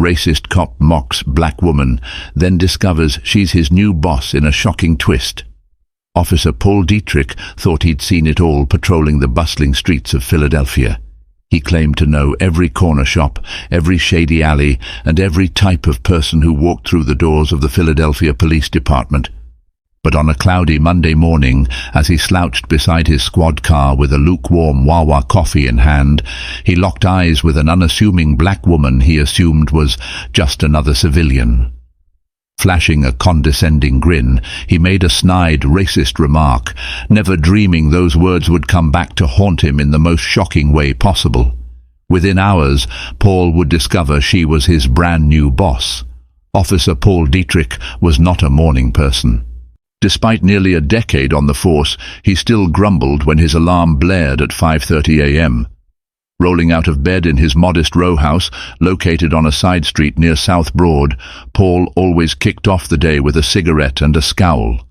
Racist cop mocks black woman, then discovers she's his new boss in a shocking twist. Officer Paul Dietrich thought he'd seen it all patrolling the bustling streets of Philadelphia. He claimed to know every corner shop, every shady alley, and every type of person who walked through the doors of the Philadelphia Police Department. But on a cloudy Monday morning, as he slouched beside his squad car with a lukewarm Wawa coffee in hand, he locked eyes with an unassuming black woman he assumed was just another civilian. Flashing a condescending grin, he made a snide, racist remark, never dreaming those words would come back to haunt him in the most shocking way possible. Within hours, Paul would discover she was his brand new boss. Officer Paul Dietrich was not a morning person. Despite nearly a decade on the force, he still grumbled when his alarm blared at 5:30 a.m. Rolling out of bed in his modest row house, located on a side street near South Broad, Paul always kicked off the day with a cigarette and a scowl.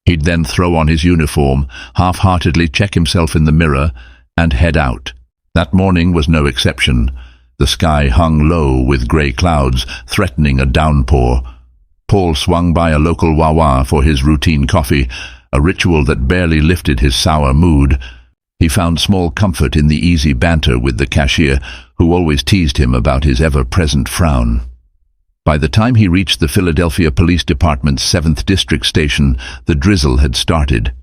He'd then throw on his uniform, half-heartedly check himself in the mirror, and head out. That morning was no exception. The sky hung low with grey clouds, threatening a downpour. Paul swung by a local Wawa for his routine coffee, a ritual that barely lifted his sour mood. He found small comfort in the easy banter with the cashier, who always teased him about his ever-present frown. By the time he reached the Philadelphia Police Department's 7th District station, the drizzle had started.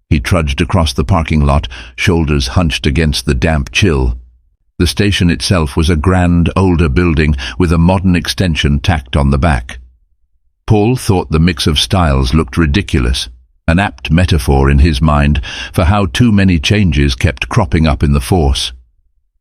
He trudged across the parking lot, shoulders hunched against the damp chill. The station itself was a grand, older building with a modern extension tacked on the back. Paul thought the mix of styles looked ridiculous, an apt metaphor in his mind for how too many changes kept cropping up in the force.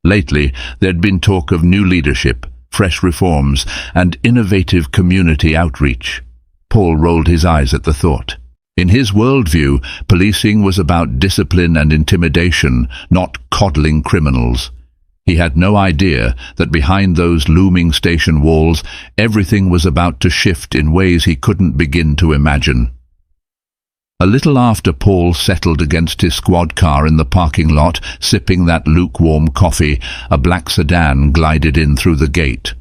Lately, there'd been talk of new leadership, fresh reforms, and innovative community outreach. Paul rolled his eyes at the thought. In his worldview, policing was about discipline and intimidation, not coddling criminals. He had no idea that behind those looming station walls, everything was about to shift in ways he couldn't begin to imagine. A little after Paul settled against his squad car in the parking lot, sipping that lukewarm coffee, a black sedan glided in through the gate.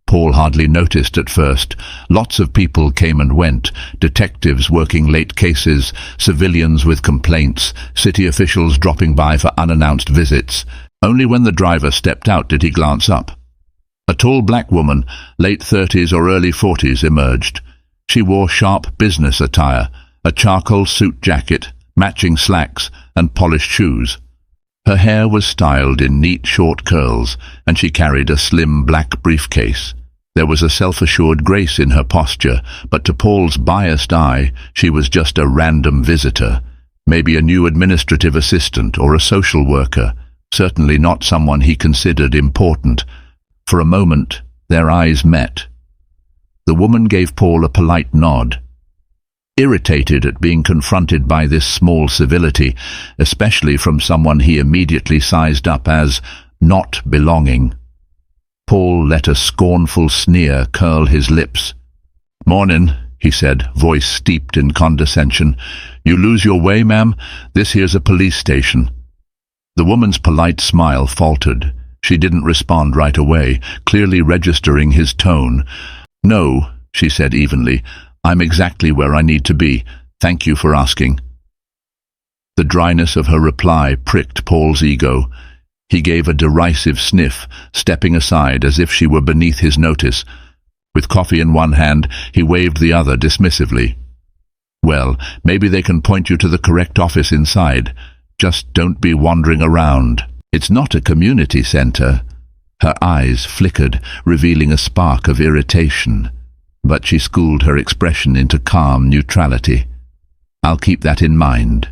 Paul hardly noticed at first. Lots of people came and went, detectives working late cases, civilians with complaints, city officials dropping by for unannounced visits. Only when the driver stepped out did he glance up. A tall black woman, late 30s or early 40s, emerged. She wore sharp business attire, a charcoal suit jacket, matching slacks, and polished shoes. Her hair was styled in neat short curls, and she carried a slim black briefcase. There was a self-assured grace in her posture, but to Paul's biased eye, she was just a random visitor, maybe a new administrative assistant or a social worker, certainly not someone he considered important. For a moment, their eyes met. The woman gave Paul a polite nod. Irritated at being confronted by this small civility, especially from someone he immediately sized up as not belonging, Paul let a scornful sneer curl his lips. "Mornin'," he said, voice steeped in condescension. "You lose your way, ma'am? This here's a police station." The woman's polite smile faltered. She didn't respond right away, clearly registering his tone. "No," she said evenly, "I'm exactly where I need to be. Thank you for asking." The dryness of her reply pricked Paul's ego. He gave a derisive sniff, stepping aside as if she were beneath his notice. With coffee in one hand, he waved the other dismissively. "Well, maybe they can point you to the correct office inside. Just don't be wandering around. It's not a community center." Her eyes flickered, revealing a spark of irritation, but she schooled her expression into calm neutrality. "I'll keep that in mind."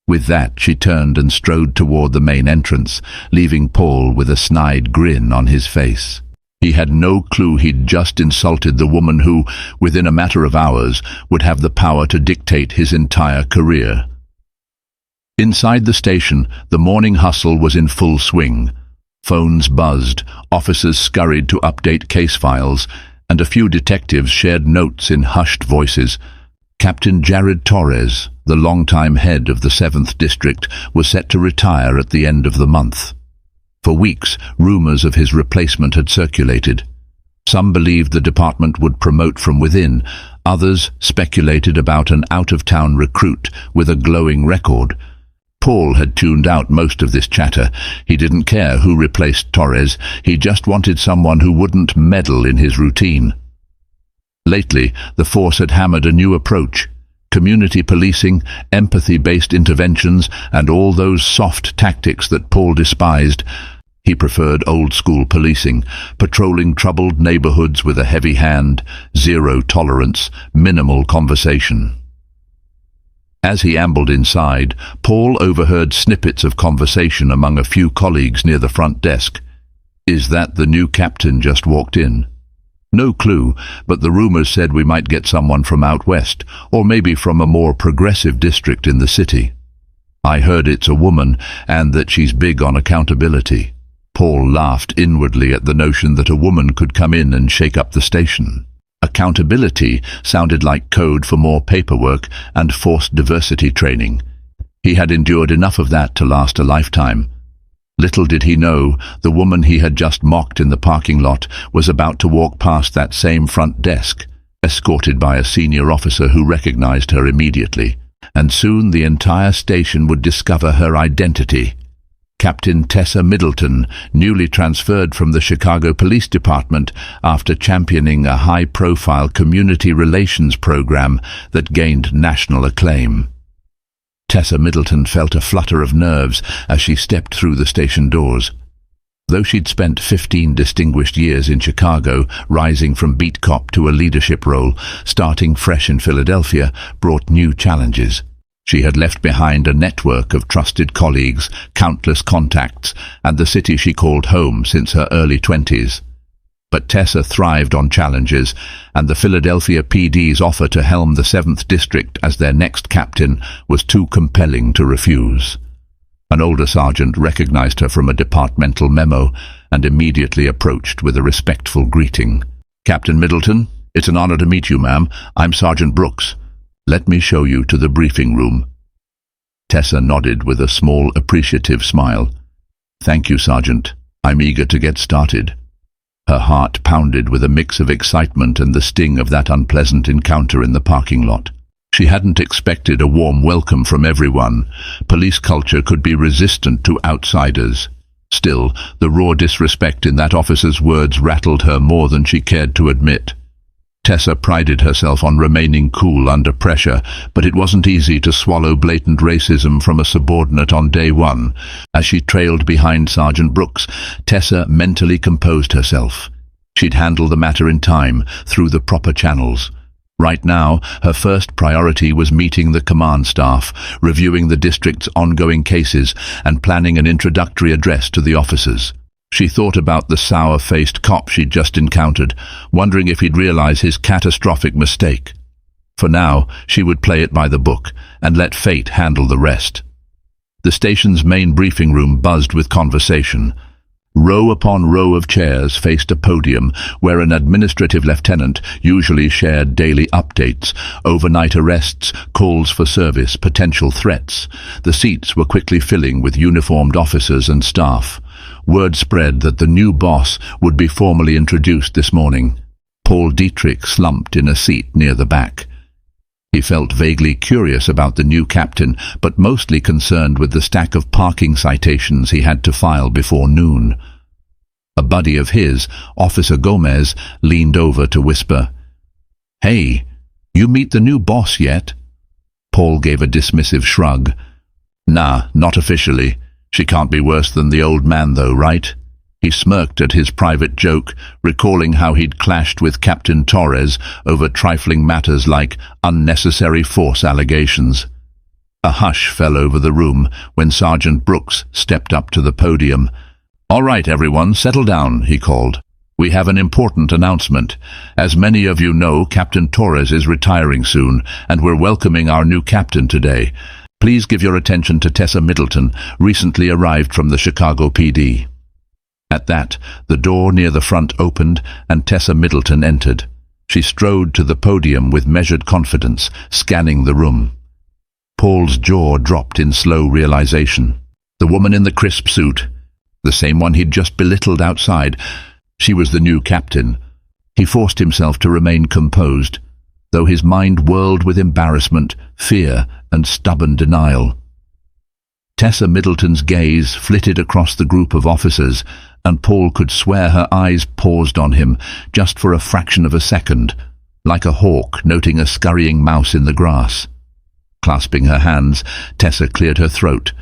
With that, she turned and strode toward the main entrance, leaving Paul with a snide grin on his face. He had no clue he'd just insulted the woman who, within a matter of hours, would have the power to dictate his entire career. Inside the station, the morning hustle was in full swing. Phones buzzed, officers scurried to update case files, and a few detectives shared notes in hushed voices. Captain Jared Torres, the longtime head of the 7th District, was set to retire at the end of the month. For weeks, rumors of his replacement had circulated. Some believed the department would promote from within. Others speculated about an out-of-town recruit with a glowing record. Paul had tuned out most of this chatter. He didn't care who replaced Torres. He just wanted someone who wouldn't meddle in his routine. Lately, the force had hammered a new approach. Community policing, empathy-based interventions, and all those soft tactics that Paul despised. He preferred old-school policing, patrolling troubled neighborhoods with a heavy hand, zero tolerance, minimal conversation. As he ambled inside, Paul overheard snippets of conversation among a few colleagues near the front desk. "Is that the new captain just walked in?" "No clue, but the rumors said we might get someone from out west, or maybe from a more progressive district in the city. I heard it's a woman, and that she's big on accountability." Paul laughed inwardly at the notion that a woman could come in and shake up the station. Accountability sounded like code for more paperwork and forced diversity training. He had endured enough of that to last a lifetime. Little did he know, the woman he had just mocked in the parking lot was about to walk past that same front desk, escorted by a senior officer who recognized her immediately. And soon the entire station would discover her identity. Captain Tessa Middleton, newly transferred from the Chicago Police Department after championing a high-profile community relations program that gained national acclaim. Tessa Middleton felt a flutter of nerves as she stepped through the station doors. Though she'd spent 15 distinguished years in Chicago, rising from beat cop to a leadership role, starting fresh in Philadelphia brought new challenges. She had left behind a network of trusted colleagues, countless contacts, and the city she called home since her early 20s. But Tessa thrived on challenges, and the Philadelphia PD's offer to helm the 7th District as their next captain was too compelling to refuse. An older sergeant recognized her from a departmental memo and immediately approached with a respectful greeting. "Captain Middleton, it's an honor to meet you, ma'am. I'm Sergeant Brooks. Let me show you to the briefing room." Tessa nodded with a small, appreciative smile. "Thank you, Sergeant. I'm eager to get started." Her heart pounded with a mix of excitement and the sting of that unpleasant encounter in the parking lot. She hadn't expected a warm welcome from everyone. Police culture could be resistant to outsiders. Still, the raw disrespect in that officer's words rattled her more than she cared to admit. Tessa prided herself on remaining cool under pressure, but it wasn't easy to swallow blatant racism from a subordinate on day one. As she trailed behind Sergeant Brooks, Tessa mentally composed herself. She'd handle the matter in time, through the proper channels. Right now, her first priority was meeting the command staff, reviewing the district's ongoing cases, and planning an introductory address to the officers. She thought about the sour-faced cop she'd just encountered, wondering if he'd realize his catastrophic mistake. For now, she would play it by the book and let fate handle the rest. The station's main briefing room buzzed with conversation. Row upon row of chairs faced a podium where an administrative lieutenant usually shared daily updates, overnight arrests, calls for service, potential threats. The seats were quickly filling with uniformed officers and staff. Word spread that the new boss would be formally introduced this morning. Paul Dietrich slumped in a seat near the back. He felt vaguely curious about the new captain, but mostly concerned with the stack of parking citations he had to file before noon. A buddy of his, Officer Gomez, leaned over to whisper, "Hey, you meet the new boss yet?" Paul gave a dismissive shrug. "Nah, not officially. She can't be worse than the old man though, right?" He smirked at his private joke, recalling how he'd clashed with Captain Torres over trifling matters like unnecessary force allegations. A hush fell over the room when Sergeant Brooks stepped up to the podium. "All right, everyone, settle down," he called. "We have an important announcement. As many of you know, Captain Torres is retiring soon, and we're welcoming our new captain today. Please give your attention to Tessa Middleton, recently arrived from the Chicago PD." At that, the door near the front opened and Tessa Middleton entered. She strode to the podium with measured confidence, scanning the room. Paul's jaw dropped in slow realization. The woman in the crisp suit, the same one he'd just belittled outside, she was the new captain. He forced himself to remain composed, though his mind whirled with embarrassment, fear, and stubborn denial. Tessa Middleton's gaze flitted across the group of officers, and Paul could swear her eyes paused on him just for a fraction of a second, like a hawk noting a scurrying mouse in the grass. Clasping her hands, Tessa cleared her throat.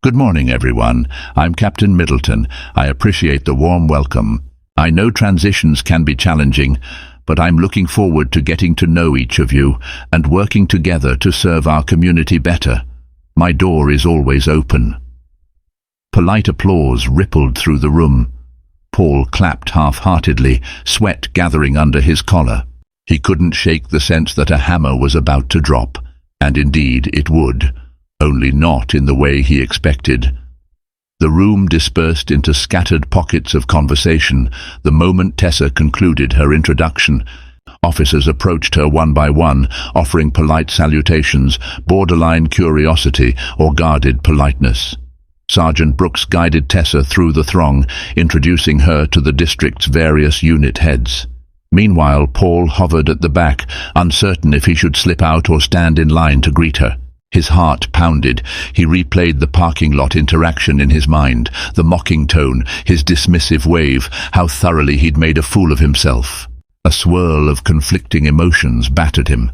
"Good morning, everyone. I'm Captain Middleton. I appreciate the warm welcome. I know transitions can be challenging, but I'm looking forward to getting to know each of you and working together to serve our community better. My door is always open." Polite applause rippled through the room. Paul clapped half-heartedly, sweat gathering under his collar. He couldn't shake the sense that a hammer was about to drop, and indeed it would, only not in the way he expected. The room dispersed into scattered pockets of conversation the moment Tessa concluded her introduction. Officers approached her one by one, offering polite salutations, borderline curiosity, or guarded politeness. Sergeant Brooks guided Tessa through the throng, introducing her to the district's various unit heads. Meanwhile, Paul hovered at the back, uncertain if he should slip out or stand in line to greet her. His heart pounded. He replayed the parking lot interaction in his mind, the mocking tone, his dismissive wave, how thoroughly he'd made a fool of himself. A swirl of conflicting emotions battered him.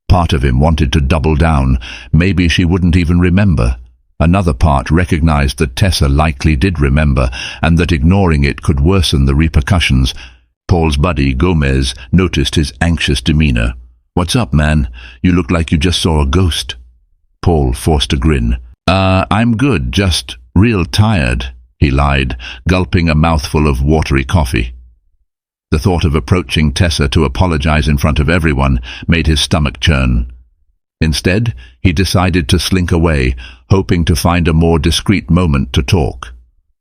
Part of him wanted to double down. Maybe she wouldn't even remember. Another part recognized that Tessa likely did remember, and that ignoring it could worsen the repercussions. Paul's buddy, Gomez, noticed his anxious demeanor. "What's up, man? You look like you just saw a ghost." Paul forced a grin. I'm good, just real tired," he lied, gulping a mouthful of watery coffee. The thought of approaching Tessa to apologize in front of everyone made his stomach churn. Instead, he decided to slink away, hoping to find a more discreet moment to talk.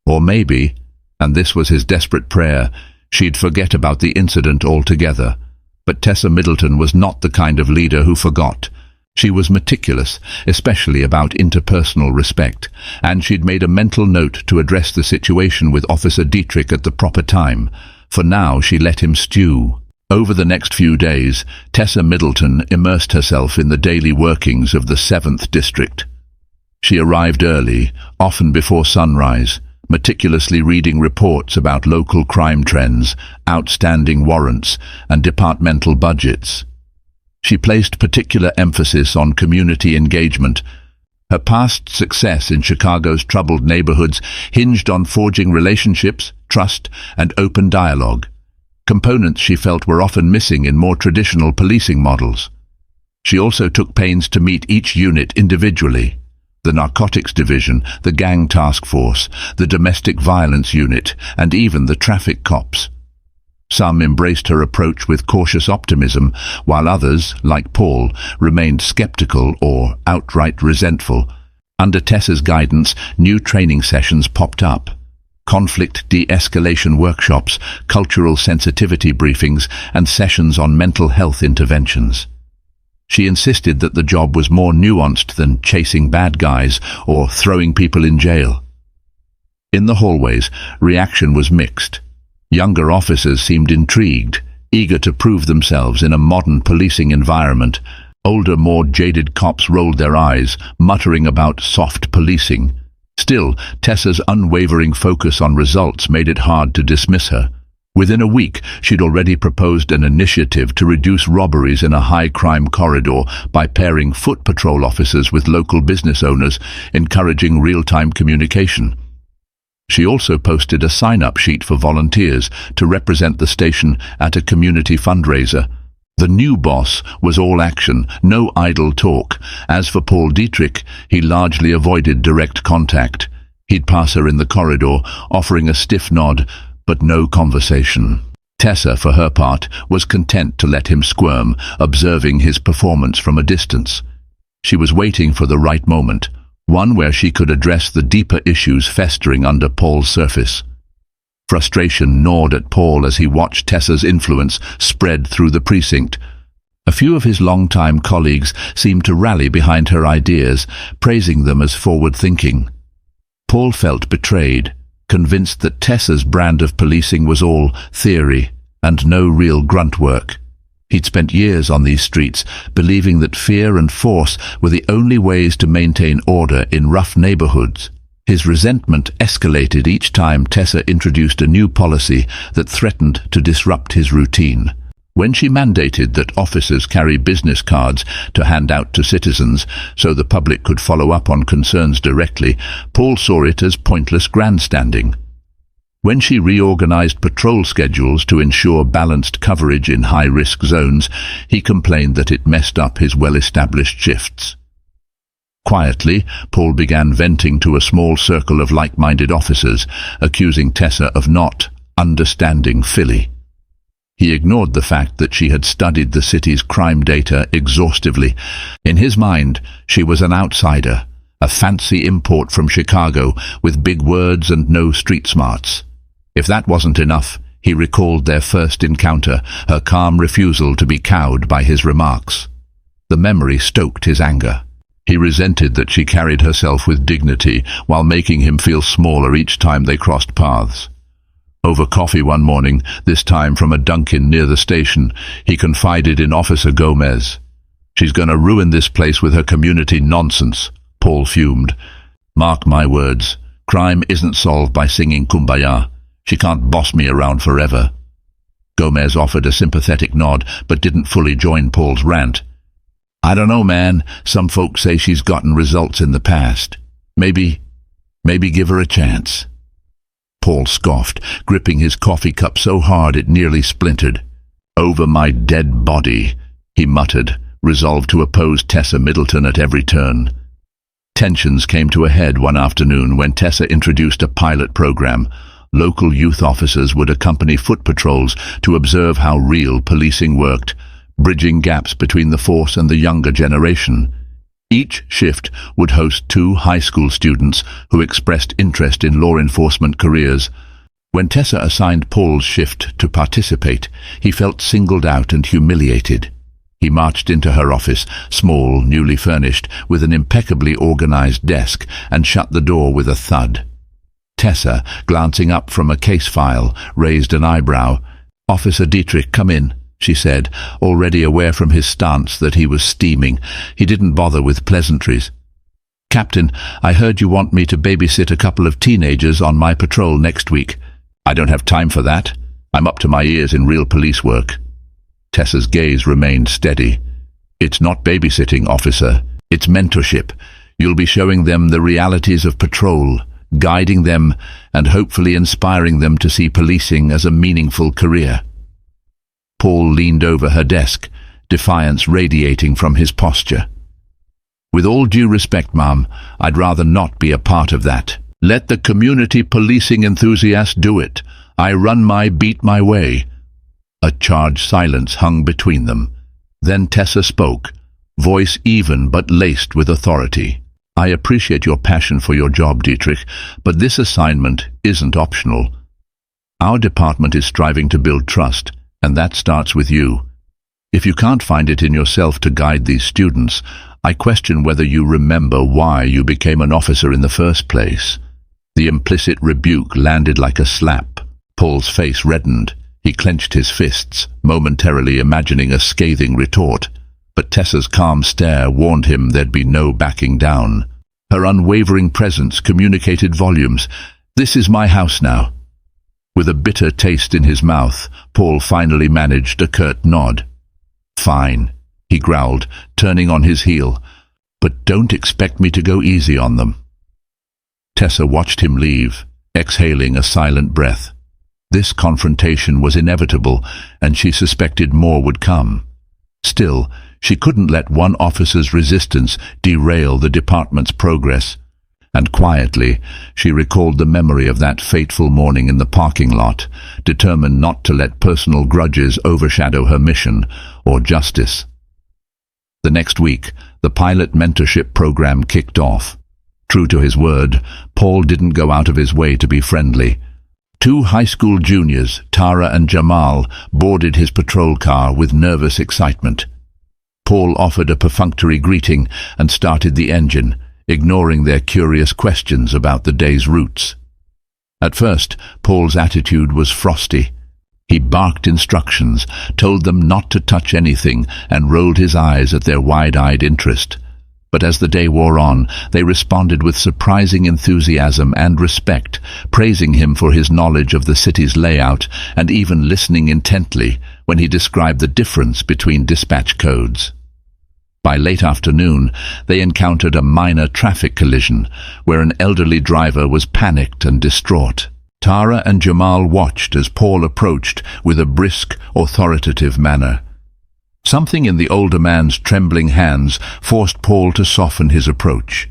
Or maybe, and this was his desperate prayer, she'd forget about the incident altogether. But Tessa Middleton was not the kind of leader who forgot. She was meticulous, especially about interpersonal respect, and she'd made a mental note to address the situation with Officer Dietrich at the proper time. For now, she let him stew. Over the next few days, Tessa Middleton immersed herself in the daily workings of the 7th District. She arrived early, often before sunrise, meticulously reading reports about local crime trends, outstanding warrants, and departmental budgets. She placed particular emphasis on community engagement. Her past success in Chicago's troubled neighborhoods hinged on forging relationships, trust, and open dialogue, components she felt were often missing in more traditional policing models. She also took pains to meet each unit individually: the narcotics division, the gang task force, the domestic violence unit, and even the traffic cops. Some embraced her approach with cautious optimism, while others, like Paul, remained skeptical or outright resentful. Under Tessa's guidance, new training sessions popped up. Conflict de-escalation workshops, cultural sensitivity briefings, and sessions on mental health interventions. She insisted that the job was more nuanced than chasing bad guys or throwing people in jail. In the hallways, reaction was mixed. Younger officers seemed intrigued, eager to prove themselves in a modern policing environment. Older, more jaded cops rolled their eyes, muttering about soft policing. Still, Tessa's unwavering focus on results made it hard to dismiss her. Within a week, she'd already proposed an initiative to reduce robberies in a high-crime corridor by pairing foot patrol officers with local business owners, encouraging real-time communication. She also posted a sign-up sheet for volunteers to represent the station at a community fundraiser. The new boss was all action, no idle talk. As for Paul Dietrich, he largely avoided direct contact. He'd pass her in the corridor, offering a stiff nod, but no conversation. Tessa, for her part, was content to let him squirm, observing his performance from a distance. She was waiting for the right moment, one where she could address the deeper issues festering under Paul's surface. Frustration gnawed at Paul as he watched Tessa's influence spread through the precinct. A few of his longtime colleagues seemed to rally behind her ideas, praising them as forward-thinking. Paul felt betrayed, convinced that Tessa's brand of policing was all theory and no real grunt work. He'd spent years on these streets, believing that fear and force were the only ways to maintain order in rough neighborhoods. His resentment escalated each time Tessa introduced a new policy that threatened to disrupt his routine. When she mandated that officers carry business cards to hand out to citizens so the public could follow up on concerns directly, Paul saw it as pointless grandstanding. When she reorganized patrol schedules to ensure balanced coverage in high-risk zones, he complained that it messed up his well-established shifts. Quietly, Paul began venting to a small circle of like-minded officers, accusing Tessa of not understanding Philly. He ignored the fact that she had studied the city's crime data exhaustively. In his mind, she was an outsider, a fancy import from Chicago with big words and no street smarts. If that wasn't enough, he recalled their first encounter, her calm refusal to be cowed by his remarks. The memory stoked his anger. He resented that she carried herself with dignity while making him feel smaller each time they crossed paths. Over coffee one morning, this time from a Dunkin' near the station, he confided in Officer Gomez. "She's going to ruin this place with her community nonsense," Paul fumed. "Mark my words, crime isn't solved by singing Kumbaya. She can't boss me around forever." Gomez offered a sympathetic nod, but didn't fully join Paul's rant. "I don't know, man. Some folks say she's gotten results in the past. Maybe give her a chance." Paul scoffed, gripping his coffee cup so hard it nearly splintered. "Over my dead body," he muttered, resolved to oppose Tessa Middleton at every turn. Tensions came to a head one afternoon when Tessa introduced a pilot program. Local youth officers would accompany foot patrols to observe how real policing worked, bridging gaps between the force and the younger generation. Each shift would host 2 high school students who expressed interest in law enforcement careers. When Tessa assigned Paul's shift to participate, he felt singled out and humiliated. He marched into her office, small, newly furnished, with an impeccably organized desk, and shut the door with a thud. Tessa, glancing up from a case file, raised an eyebrow. "Officer Dietrich, come in," she said, already aware from his stance that he was steaming. He didn't bother with pleasantries. "Captain, I heard you want me to babysit a couple of teenagers on my patrol next week." "I don't have time for that. I'm up to my ears in real police work." Tessa's gaze remained steady. "It's not babysitting, officer. It's mentorship. You'll be showing them the realities of patrol, guiding them and hopefully inspiring them to see policing as a meaningful career." Paul leaned over her desk, defiance radiating from his posture. "With all due respect, ma'am, I'd rather not be a part of that. Let the community policing enthusiast do it. I run my beat my way." A charged silence hung between them. Then Tessa spoke, voice even but laced with authority. "I appreciate your passion for your job, Dietrich, but this assignment isn't optional. Our department is striving to build trust, and that starts with you. If you can't find it in yourself to guide these students, I question whether you remember why you became an officer in the first place." The implicit rebuke landed like a slap. Paul's face reddened. He clenched his fists, momentarily imagining a scathing retort. But Tessa's calm stare warned him there'd be no backing down. Her unwavering presence communicated volumes. "This is my house now." With a bitter taste in his mouth, Paul finally managed a curt nod. "Fine," he growled, turning on his heel. "But don't expect me to go easy on them." Tessa watched him leave, exhaling a silent breath. This confrontation was inevitable, and she suspected more would come. Still, she couldn't let one officer's resistance derail the department's progress. And quietly, she recalled the memory of that fateful morning in the parking lot, determined not to let personal grudges overshadow her mission or justice. The next week, the pilot mentorship program kicked off. True to his word, Paul didn't go out of his way to be friendly. 2 high school juniors, Tara and Jamal, boarded his patrol car with nervous excitement. Paul offered a perfunctory greeting and started the engine, ignoring their curious questions about the day's routes. At first, Paul's attitude was frosty. He barked instructions, told them not to touch anything, and rolled his eyes at their wide-eyed interest. But as the day wore on, they responded with surprising enthusiasm and respect, praising him for his knowledge of the city's layout and even listening intently when he described the difference between dispatch codes. By late afternoon, they encountered a minor traffic collision where an elderly driver was panicked and distraught. Tara and Jamal watched as Paul approached with a brisk, authoritative manner. Something in the older man's trembling hands forced Paul to soften his approach.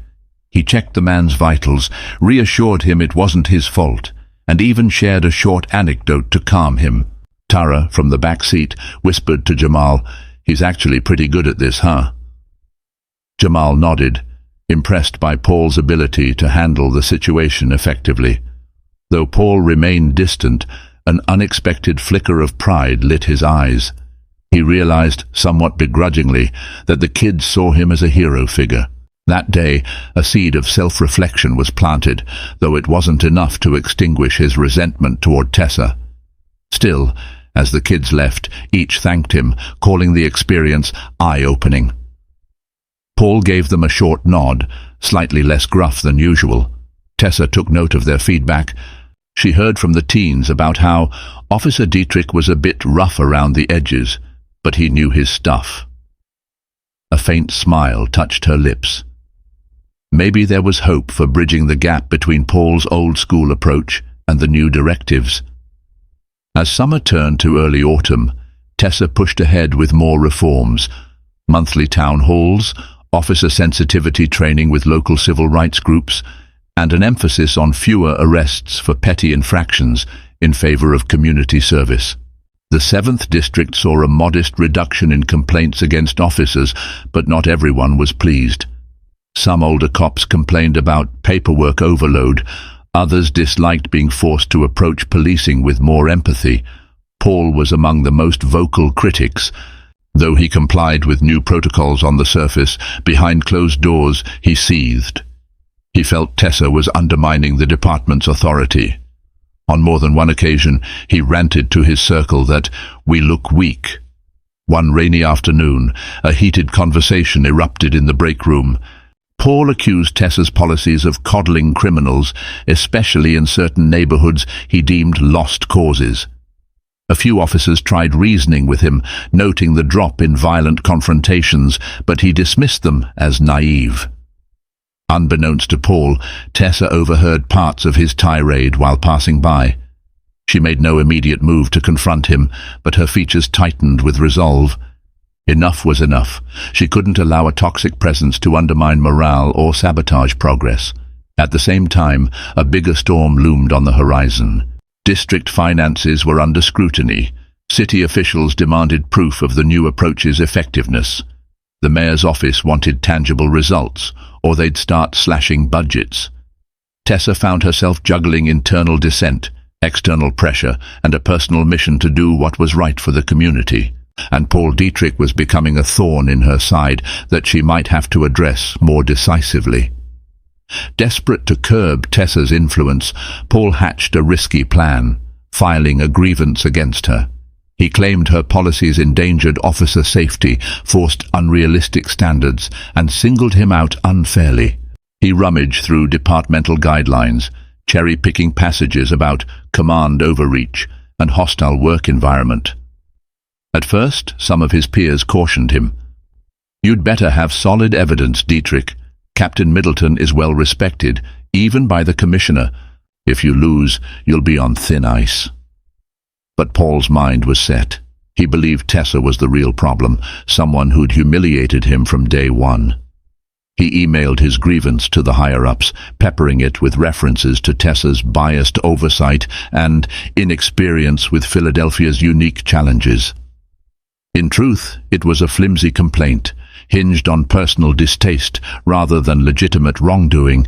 He checked the man's vitals, reassured him it wasn't his fault, and even shared a short anecdote to calm him. Tara, from the back seat, whispered to Jamal, "He's actually pretty good at this, huh?" Jamal nodded, impressed by Paul's ability to handle the situation effectively. Though Paul remained distant, an unexpected flicker of pride lit his eyes. He realized, somewhat begrudgingly, that the kids saw him as a hero figure. That day, a seed of self-reflection was planted, though it wasn't enough to extinguish his resentment toward Tessa. Still, as the kids left, each thanked him, calling the experience eye-opening. Paul gave them a short nod, slightly less gruff than usual. Tessa took note of their feedback. She heard from the teens about how Officer Dietrich was a bit rough around the edges, but he knew his stuff. A faint smile touched her lips. Maybe there was hope for bridging the gap between Paul's old-school approach and the new directives. As summer turned to early autumn, Tessa pushed ahead with more reforms: monthly town halls, officer sensitivity training with local civil rights groups, and an emphasis on fewer arrests for petty infractions in favor of community service. The 7th District saw a modest reduction in complaints against officers, but not everyone was pleased. Some older cops complained about paperwork overload. Others disliked being forced to approach policing with more empathy. Paul was among the most vocal critics. Though he complied with new protocols on the surface, behind closed doors he seethed. He felt Tessa was undermining the department's authority. On more than one occasion, he ranted to his circle that we look weak. One rainy afternoon, a heated conversation erupted in the break room. Paul accused Tessa's policies of coddling criminals, especially in certain neighborhoods he deemed lost causes. A few officers tried reasoning with him, noting the drop in violent confrontations, but he dismissed them as naive. Unbeknownst to Paul, Tessa overheard parts of his tirade while passing by. She made no immediate move to confront him, but her features tightened with resolve. Enough was enough. She couldn't allow a toxic presence to undermine morale or sabotage progress. At the same time, a bigger storm loomed on the horizon. District finances were under scrutiny. City officials demanded proof of the new approach's effectiveness. The mayor's office wanted tangible results, or they'd start slashing budgets. Tessa found herself juggling internal dissent, external pressure, and a personal mission to do what was right for the community. And Paul Dietrich was becoming a thorn in her side that she might have to address more decisively. Desperate to curb Tessa's influence, Paul hatched a risky plan, filing a grievance against her. He claimed her policies endangered officer safety, forced unrealistic standards, and singled him out unfairly. He rummaged through departmental guidelines, cherry-picking passages about command overreach and hostile work environment. At first, some of his peers cautioned him. "You'd better have solid evidence, Dietrich. Captain Middleton is well respected, even by the commissioner. If you lose, you'll be on thin ice." But Paul's mind was set. He believed Tessa was the real problem, someone who'd humiliated him from day one. He emailed his grievance to the higher-ups, peppering it with references to Tessa's biased oversight and inexperience with Philadelphia's unique challenges. In truth, it was a flimsy complaint, hinged on personal distaste rather than legitimate wrongdoing,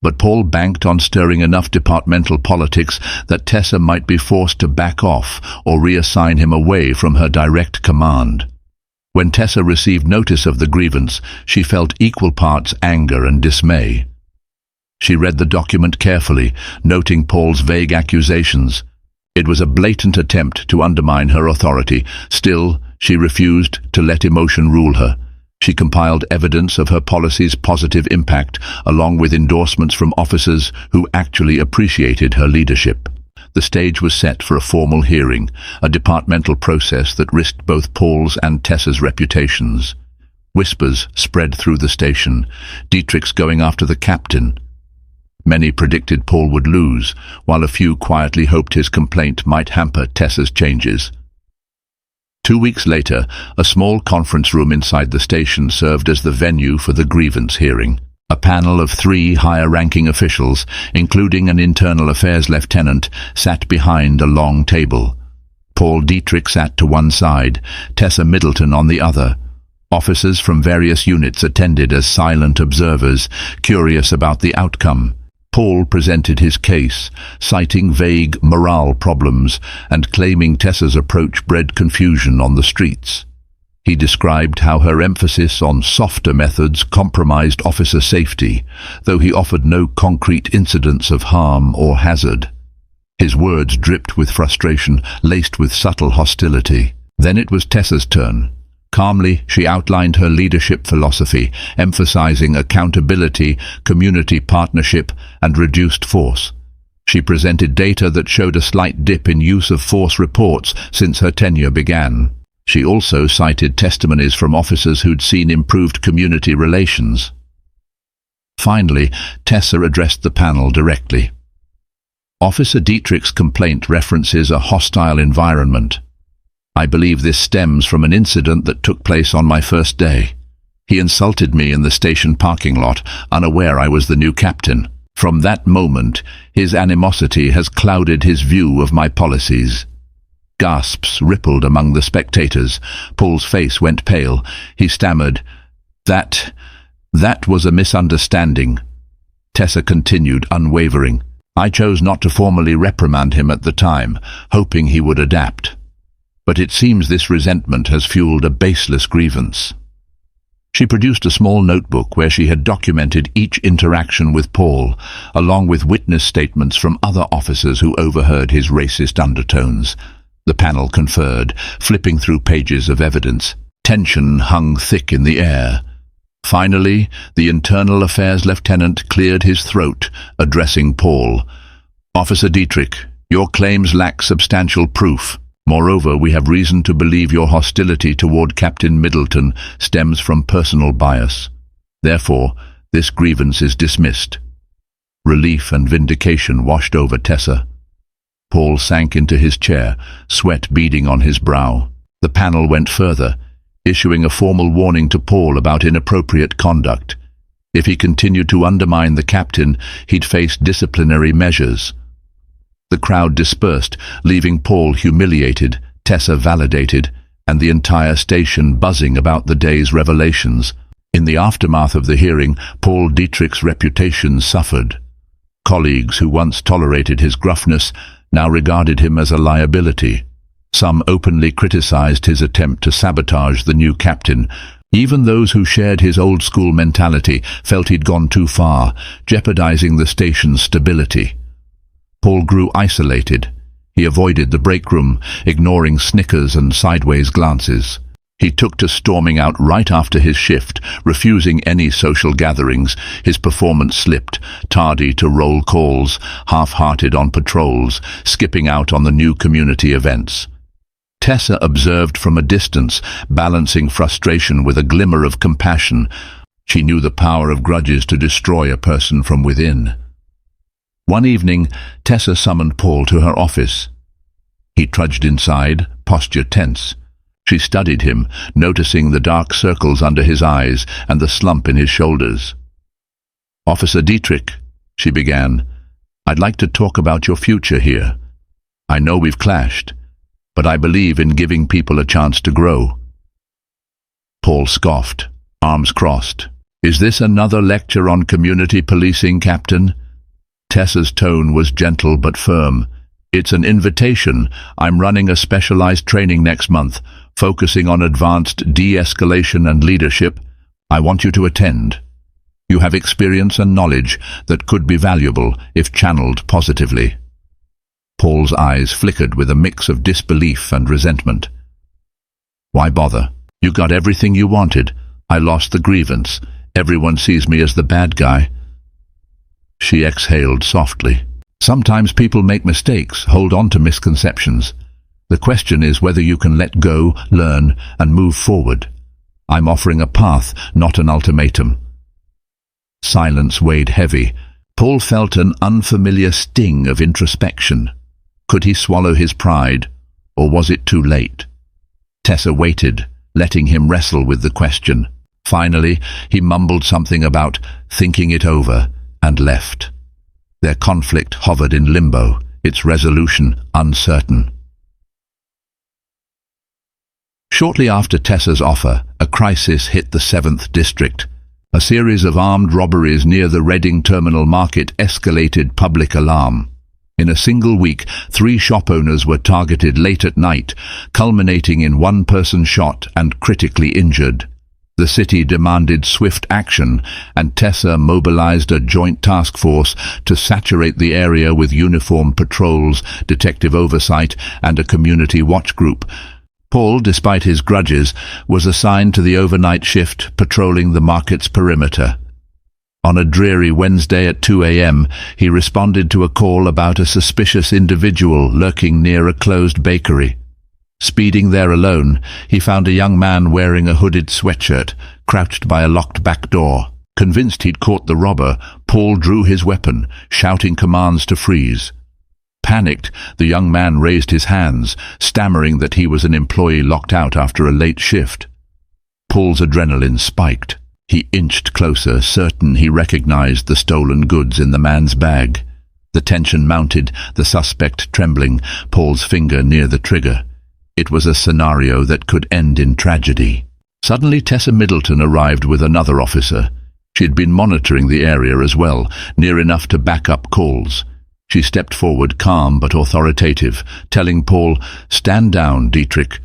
but Paul banked on stirring enough departmental politics that Tessa might be forced to back off or reassign him away from her direct command. When Tessa received notice of the grievance, she felt equal parts anger and dismay. She read the document carefully, noting Paul's vague accusations. It was a blatant attempt to undermine her authority. Still, she refused to let emotion rule her. She compiled evidence of her policy's positive impact, along with endorsements from officers who actually appreciated her leadership. The stage was set for a formal hearing, a departmental process that risked both Paul's and Tessa's reputations. Whispers spread through the station, Dietrich's going after the captain. Many predicted Paul would lose, while a few quietly hoped his complaint might hamper Tessa's changes. 2 weeks later, a small conference room inside the station served as the venue for the grievance hearing. A panel of 3 higher-ranking officials, including an internal affairs lieutenant, sat behind a long table. Paul Dietrich sat to one side, Tessa Middleton on the other. Officers from various units attended as silent observers, curious about the outcome. Paul presented his case, citing vague morale problems and claiming Tessa's approach bred confusion on the streets. He described how her emphasis on softer methods compromised officer safety, though he offered no concrete incidents of harm or hazard. His words dripped with frustration, laced with subtle hostility. Then it was Tessa's turn. Calmly, she outlined her leadership philosophy, emphasizing accountability, community partnership, and reduced force. She presented data that showed a slight dip in use of force reports since her tenure began. She also cited testimonies from officers who'd seen improved community relations. Finally, Tessa addressed the panel directly. Officer Dietrich's complaint references a hostile environment. I believe this stems from an incident that took place on my first day. He insulted me in the station parking lot, unaware I was the new captain. From that moment, his animosity has clouded his view of my policies. Gasps rippled among the spectators. Paul's face went pale. He stammered, That was a misunderstanding." Tessa continued, unwavering. "I chose not to formally reprimand him at the time, hoping he would adapt. But it seems this resentment has fueled a baseless grievance." She produced a small notebook where she had documented each interaction with Paul, along with witness statements from other officers who overheard his racist undertones. The panel conferred, flipping through pages of evidence. Tension hung thick in the air. Finally, the Internal Affairs Lieutenant cleared his throat, addressing Paul. "Officer Dietrich, your claims lack substantial proof. Moreover, we have reason to believe your hostility toward Captain Middleton stems from personal bias. Therefore, this grievance is dismissed." Relief and vindication washed over Tessa. Paul sank into his chair, sweat beading on his brow. The panel went further, issuing a formal warning to Paul about inappropriate conduct. If he continued to undermine the captain, he'd face disciplinary measures. The crowd dispersed, leaving Paul humiliated, Tessa validated, and the entire station buzzing about the day's revelations. In the aftermath of the hearing, Paul Dietrich's reputation suffered. Colleagues who once tolerated his gruffness now regarded him as a liability. Some openly criticized his attempt to sabotage the new captain. Even those who shared his old-school mentality felt he'd gone too far, jeopardizing the station's stability. Paul grew isolated. He avoided the break room, ignoring snickers and sideways glances. He took to storming out right after his shift, refusing any social gatherings. His performance slipped, tardy to roll calls, half-hearted on patrols, skipping out on the new community events. Tessa observed from a distance, balancing frustration with a glimmer of compassion. She knew the power of grudges to destroy a person from within. One evening, Tessa summoned Paul to her office. He trudged inside, posture tense. She studied him, noticing the dark circles under his eyes and the slump in his shoulders. "Officer Dietrich," she began, "I'd like to talk about your future here. I know we've clashed, but I believe in giving people a chance to grow." Paul scoffed, arms crossed. "Is this another lecture on community policing, Captain?" Tessa's tone was gentle but firm. "It's an invitation. I'm running a specialized training next month, focusing on advanced de-escalation and leadership. I want you to attend. You have experience and knowledge that could be valuable if channeled positively." Paul's eyes flickered with a mix of disbelief and resentment. Why bother? You got everything you wanted. I lost the grievance. Everyone sees me as the bad guy. She exhaled softly. Sometimes people make mistakes, hold on to misconceptions. The question is whether you can let go, learn, and move forward. I'm offering a path, not an ultimatum. Silence weighed heavy. Paul felt an unfamiliar sting of introspection. Could he swallow his pride, or was it too late? Tessa waited, letting him wrestle with the question. Finally, he mumbled something about thinking it over and left. Their conflict hovered in limbo, its resolution uncertain. Shortly after Tessa's offer, a crisis hit the 7th District. A series of armed robberies near the Reading Terminal Market escalated public alarm. In a single week, 3 shop owners were targeted late at night, culminating in 1 person shot and critically injured. The city demanded swift action, and Tessa mobilized a joint task force to saturate the area with uniformed patrols, detective oversight, and a community watch group. Paul, despite his grudges, was assigned to the overnight shift, patrolling the market's perimeter. On a dreary Wednesday at 2 a.m., he responded to a call about a suspicious individual lurking near a closed bakery. Speeding there alone, he found a young man wearing a hooded sweatshirt, crouched by a locked back door. Convinced he'd caught the robber, Paul drew his weapon, shouting commands to freeze. Panicked, the young man raised his hands, stammering that he was an employee locked out after a late shift. Paul's adrenaline spiked. He inched closer, certain he recognized the stolen goods in the man's bag. The tension mounted, the suspect trembling, Paul's finger near the trigger. It was a scenario that could end in tragedy. Suddenly Tessa Middleton arrived with another officer. She had been monitoring the area as well, near enough to back up calls. She stepped forward, calm but authoritative, telling Paul, "Stand down, Dietrich.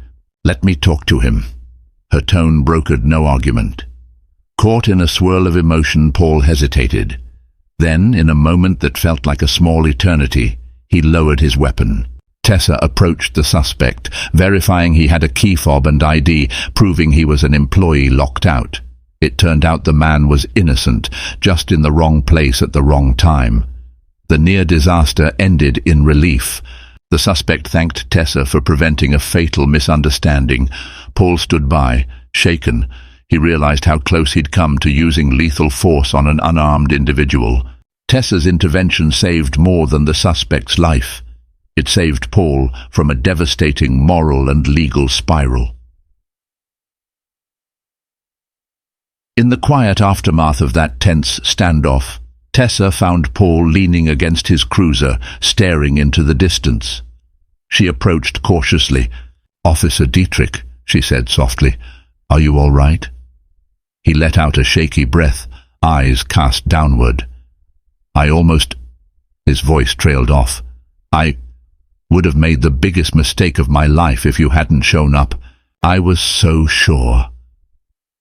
Let me talk to him." Her tone brokered no argument. Caught in a swirl of emotion, Paul hesitated. Then, in a moment that felt like a small eternity, he lowered his weapon. Tessa approached the suspect, verifying he had a key fob and ID, proving he was an employee locked out. It turned out the man was innocent, just in the wrong place at the wrong time. The near disaster ended in relief. The suspect thanked Tessa for preventing a fatal misunderstanding. Paul stood by, shaken. He realized how close he'd come to using lethal force on an unarmed individual. Tessa's intervention saved more than the suspect's life. It saved Paul from a devastating moral and legal spiral. In the quiet aftermath of that tense standoff, Tessa found Paul leaning against his cruiser, staring into the distance. She approached cautiously. "Officer Dietrich," she said softly, "are you all right?" He let out a shaky breath, eyes cast downward. His voice trailed off. "I would have made the biggest mistake of my life if you hadn't shown up. I was so sure."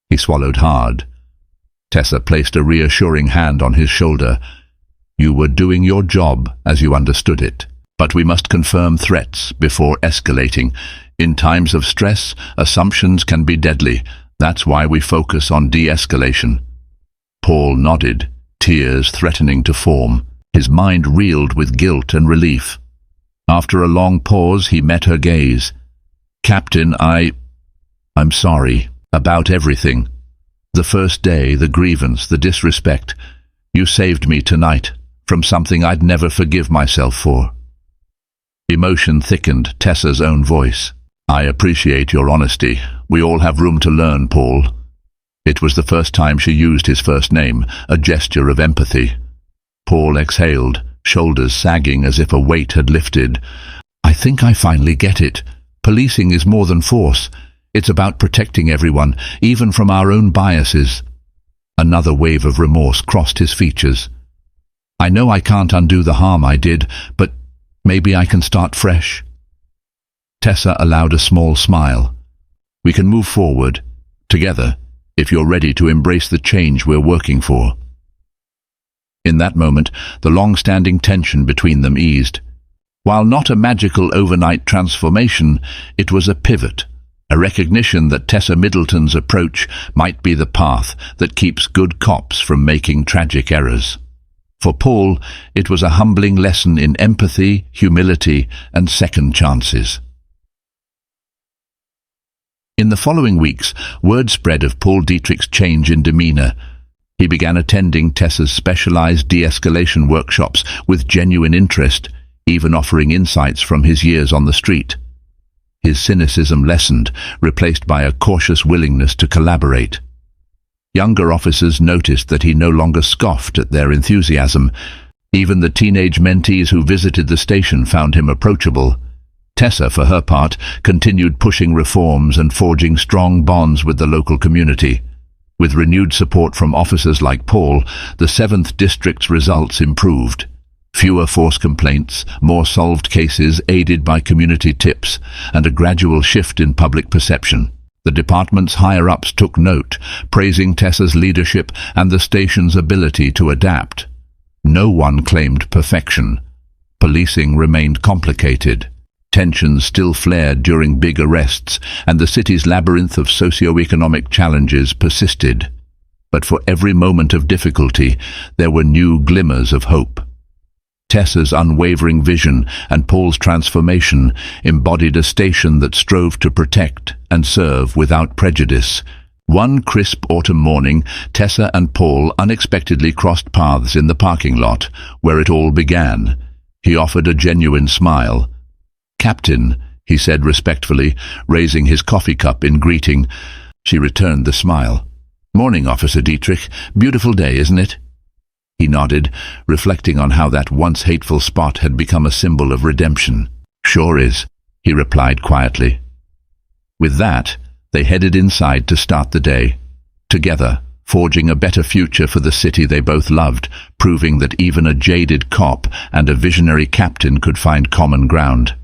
He swallowed hard. Tessa placed a reassuring hand on his shoulder. "You were doing your job as you understood it. But we must confirm threats before escalating. In times of stress, assumptions can be deadly. That's why we focus on de-escalation." Paul nodded, tears threatening to form. His mind reeled with guilt and relief. After a long pause, he met her gaze. "Captain, I'm sorry about everything. The first day, the grievance, the disrespect. You saved me tonight from something I'd never forgive myself for." Emotion thickened Tessa's own voice. "I appreciate your honesty. We all have room to learn, Paul." It was the first time she used his first name, a gesture of empathy. Paul exhaled, shoulders sagging as if a weight had lifted. "I think I finally get it. Policing is more than force. It's about protecting everyone, even from our own biases." Another wave of remorse crossed his features. "I know I can't undo the harm I did, but maybe I can start fresh." Tessa allowed a small smile. "We can move forward, together, if you're ready to embrace the change we're working for." In that moment, the long-standing tension between them eased. While not a magical overnight transformation, it was a pivot, a recognition that Tessa Middleton's approach might be the path that keeps good cops from making tragic errors. For Paul, it was a humbling lesson in empathy, humility, and second chances. In the following weeks, word spread of Paul Dietrich's change in demeanor. He began attending Tessa's specialized de-escalation workshops with genuine interest, even offering insights from his years on the street. His cynicism lessened, replaced by a cautious willingness to collaborate. Younger officers noticed that he no longer scoffed at their enthusiasm. Even the teenage mentees who visited the station found him approachable. Tessa, for her part, continued pushing reforms and forging strong bonds with the local community. With renewed support from officers like Paul, the 7th District's results improved. Fewer force complaints, more solved cases aided by community tips, and a gradual shift in public perception. The department's higher-ups took note, praising Tessa's leadership and the station's ability to adapt. No one claimed perfection. Policing remained complicated. Tensions still flared during big arrests, and the city's labyrinth of socio-economic challenges persisted. But for every moment of difficulty, there were new glimmers of hope. Tessa's unwavering vision and Paul's transformation embodied a station that strove to protect and serve without prejudice. One crisp autumn morning, Tessa and Paul unexpectedly crossed paths in the parking lot, where it all began. He offered a genuine smile. "Captain," he said respectfully, raising his coffee cup in greeting. She returned the smile. "Morning, Officer Dietrich. Beautiful day, isn't it?" He nodded, reflecting on how that once hateful spot had become a symbol of redemption. "Sure is," he replied quietly. With that, they headed inside to start the day. Together, forging a better future for the city they both loved, proving that even a jaded cop and a visionary captain could find common ground.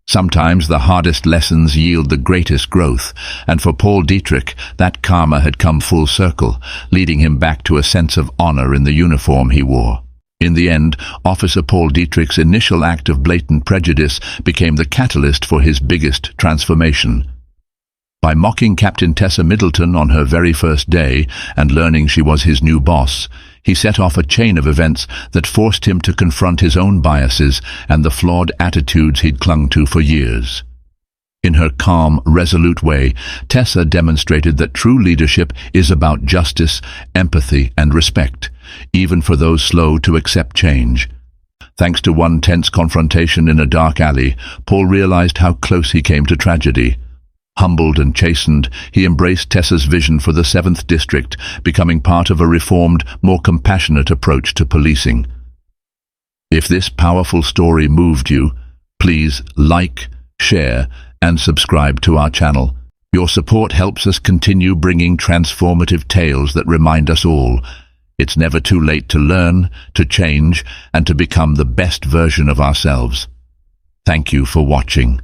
Sometimes the hardest lessons yield the greatest growth, and for Paul Dietrich, that karma had come full circle, leading him back to a sense of honor in the uniform he wore. In the end, Officer Paul Dietrich's initial act of blatant prejudice became the catalyst for his biggest transformation. By mocking Captain Tessa Middleton on her very first day and learning she was his new boss, he set off a chain of events that forced him to confront his own biases and the flawed attitudes he'd clung to for years. In her calm, resolute way, Tessa demonstrated that true leadership is about justice, empathy, and respect, even for those slow to accept change. Thanks to one tense confrontation in a dark alley, Paul realized how close he came to tragedy. Humbled and chastened, he embraced Tessa's vision for the 7th District, becoming part of a reformed, more compassionate approach to policing. If this powerful story moved you, please like, share, and subscribe to our channel. Your support helps us continue bringing transformative tales that remind us all it's never too late to learn, to change, and to become the best version of ourselves. Thank you for watching.